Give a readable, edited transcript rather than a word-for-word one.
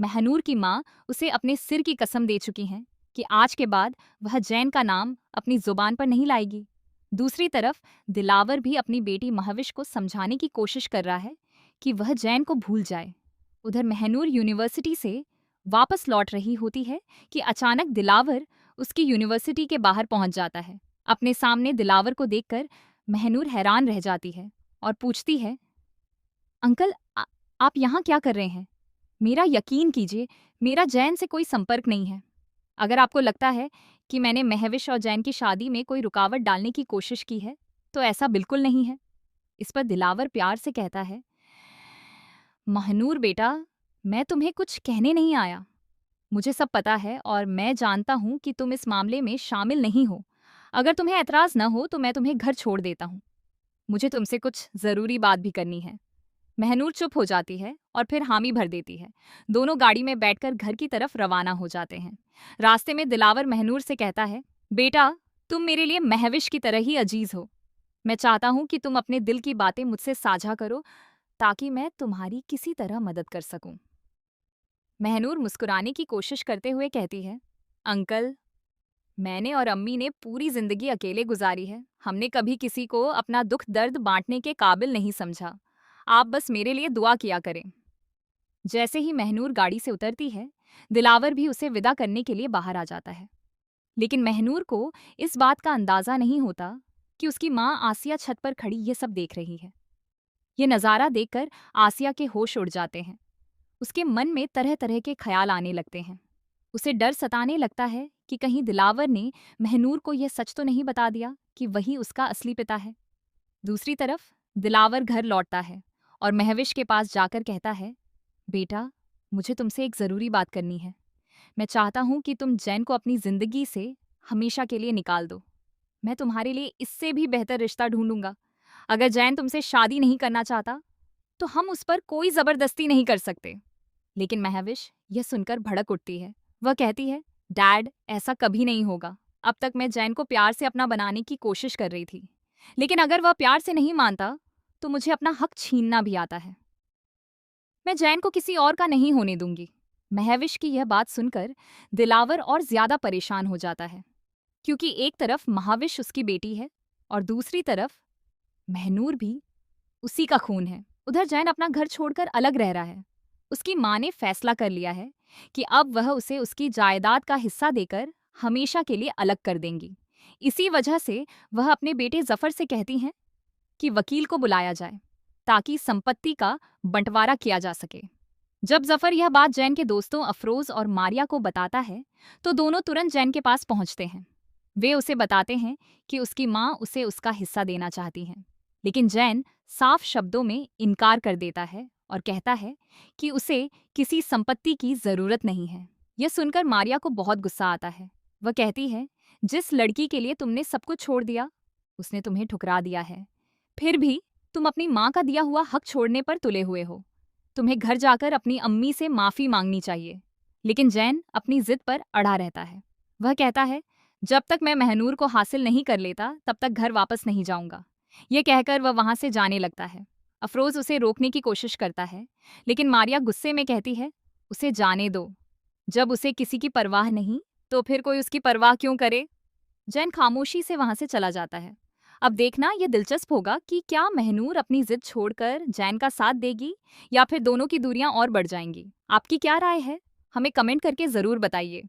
महनूर की माँ उसे अपने सिर की कसम दे चुकी हैं कि आज के बाद वह जैन का नाम अपनी जुबान पर नहीं लाएगी। दूसरी तरफ दिलावर भी अपनी बेटी महविश को समझाने की कोशिश कर रहा है कि वह जैन को भूल जाए। उधर महनूर यूनिवर्सिटी से वापस लौट रही होती है कि अचानक दिलावर उसकी यूनिवर्सिटी के बाहर पहुंच जाता है। अपने सामने दिलावर को देखकर महनूर हैरान रह जाती है और पूछती है, अंकल आप यहाँ क्या कर रहे हैं? मेरा यकीन कीजिए, मेरा जैन से कोई संपर्क नहीं है। अगर आपको लगता है कि मैंने महविश और जैन की शादी में कोई रुकावट डालने की कोशिश की है, तो ऐसा बिल्कुल नहीं है। इस पर दिलावर प्यार से कहता है, महनूर बेटा, मैं तुम्हें कुछ कहने नहीं आया। मुझे सब पता है और मैं जानता हूं कि तुम इस मामले में शामिल नहीं हो। अगर तुम्हें एतराज न हो तो मैं तुम्हें घर छोड़ देता हूं। मुझे तुमसे कुछ जरूरी बात भी करनी है। महनूर चुप हो जाती है और फिर हामी भर देती है। दोनों गाड़ी में बैठकर घर की तरफ रवाना हो जाते हैं। रास्ते में दिलावर महनूर से कहता है, बेटा, तुम मेरे लिए महविश की तरह ही अजीज हो। मैं चाहता हूं कि तुम अपने दिल की बातें मुझसे साझा करो ताकि मैं तुम्हारी किसी तरह मदद कर सकूं। महनूर मुस्कुराने की कोशिश करते हुए कहती है, अंकल, मैंने और अम्मी ने पूरी जिंदगी अकेले गुजारी है। हमने कभी किसी को अपना दुख दर्द बांटने के काबिल नहीं समझा। आप बस मेरे लिए दुआ किया करें। जैसे ही महनूर गाड़ी से उतरती है, दिलावर भी उसे विदा करने के लिए बाहर आ जाता है। लेकिन महनूर को इस बात का अंदाजा नहीं होता कि उसकी माँ आसिया छत पर खड़ी ये सब देख रही है। ये नज़ारा देखकर आसिया के होश उड़ जाते हैं। उसके मन में तरह तरह के ख्याल आने लगते हैं। उसे डर सताने लगता है कि कहीं दिलावर ने महनूर को यह सच तो नहीं बता दिया कि वही उसका असली पिता है। दूसरी तरफ दिलावर घर लौटता है और महविश के पास जाकर कहता है, बेटा, मुझे तुमसे एक ज़रूरी बात करनी है। मैं चाहता हूं कि तुम जैन को अपनी ज़िंदगी से हमेशा के लिए निकाल दो। मैं तुम्हारे लिए इससे भी बेहतर रिश्ता ढूंढूंगा। अगर जैन तुमसे शादी नहीं करना चाहता तो हम उस पर कोई ज़बरदस्ती नहीं कर सकते। लेकिन महविश यह सुनकर भड़क उठती है। वह कहती है, डैड, ऐसा कभी नहीं होगा। अब तक मैं जैन को प्यार से अपना बनाने की कोशिश कर रही थी, लेकिन अगर वह प्यार से नहीं मानता तो मुझे अपना हक छीनना भी आता है। मैं जैन को किसी और का नहीं होने दूंगी। महविश की यह बात सुनकर दिलावर और ज्यादा परेशान हो जाता है, क्योंकि एक तरफ महाविश उसकी बेटी है और दूसरी तरफ महनूर भी उसी का खून है। उधर जैन अपना घर छोड़कर अलग रह रहा है। उसकी माँ ने फैसला कर लिया है कि अब वह उसे उसकी जायदाद का हिस्सा देकर हमेशा के लिए अलग कर देंगी। इसी वजह से वह अपने बेटे जफर से कहती हैं कि वकील को बुलाया जाए ताकि संपत्ति का बंटवारा किया जा सके। जब जफर यह बात जैन के दोस्तों अफरोज और मारिया को बताता है तो दोनों तुरंत जैन के पास पहुंचते हैं। वे उसे बताते हैं कि उसकी माँ उसे उसका हिस्सा देना चाहती हैं, लेकिन जैन साफ शब्दों में इनकार कर देता है और कहता है कि उसे किसी संपत्ति की जरूरत नहीं है। यह सुनकर मारिया को बहुत गुस्सा आता है। वह कहती है, जिस लड़की के लिए तुमने सब कुछ छोड़ दिया, उसने तुम्हें ठुकरा दिया है। फिर भी तुम अपनी माँ का दिया हुआ हक छोड़ने पर तुले हुए हो। तुम्हें घर जाकर अपनी अम्मी से माफी मांगनी चाहिए। लेकिन जैन अपनी जिद पर अड़ा रहता है। वह कहता है, जब तक मैं महनूर को हासिल नहीं कर लेता तब तक घर वापस नहीं जाऊंगा। यह कहकर वह वहां से जाने लगता है। अफरोज उसे रोकने की कोशिश करता है, लेकिन मारिया गुस्से में कहती है, उसे जाने दो। जब उसे किसी की परवाह नहीं तो फिर कोई उसकी परवाह क्यों करे। जैन खामोशी से वहां से चला जाता है। अब देखना यह दिलचस्प होगा कि क्या महनूर अपनी जिद छोड़कर जैन का साथ देगी या फिर दोनों की दूरियां और बढ़ जाएंगी। आपकी क्या राय है? हमें कमेंट करके जरूर बताइए।